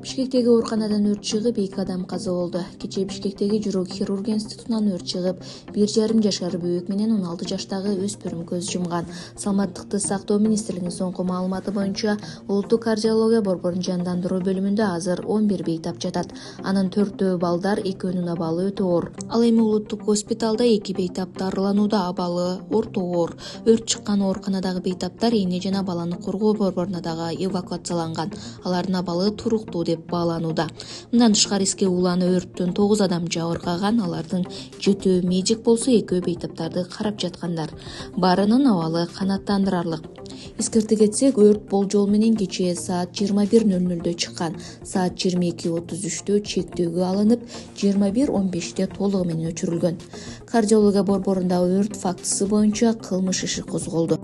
Бишкектеги ооруканадан өрт чыгып, 2 адам каза болду. Кечээ Бишкектеги жүрөк хирургия институтунан өрт чыгып, 1,5 жашар бөбөк менен 16 жаштагы өспүрүм көз жумган. Саламаттыкты сактоо министрлигинин соңку маалыматы боюнча, улуттук кардиология борборунун жандандыруу бөлүмүндө азыр 11 бейтап жатат. Анын 4-өө балдар, 2-өөнүн абалы өтө оор. Ал эми улуттук госпиталда 2 бейтап дарыланууда, абалы орто оор. Өрт чыккан ооруканадагы бейтаптар эне жана баланы коргоо борборуна дагы эвакуацияланган. Алардын абалы туруктуу деп бааланууда. Мындан тышкары эске ууланы өрттөн 9 адам жабыркаган, алардын 7-өө медик болсо 2-өө бейтаптарды карап жаткандар. Баарынын абалы канааттандырарлык. Эскерте кетсек, өрт болжол менен кечээ саат 21:00 чыккан. Саат 22:33 чектөөгө алынып, 21:15 толугу менен өчүрүлгөн. Кардиология борборундагы өрт фактысы боюнча кылмыш иши козголду.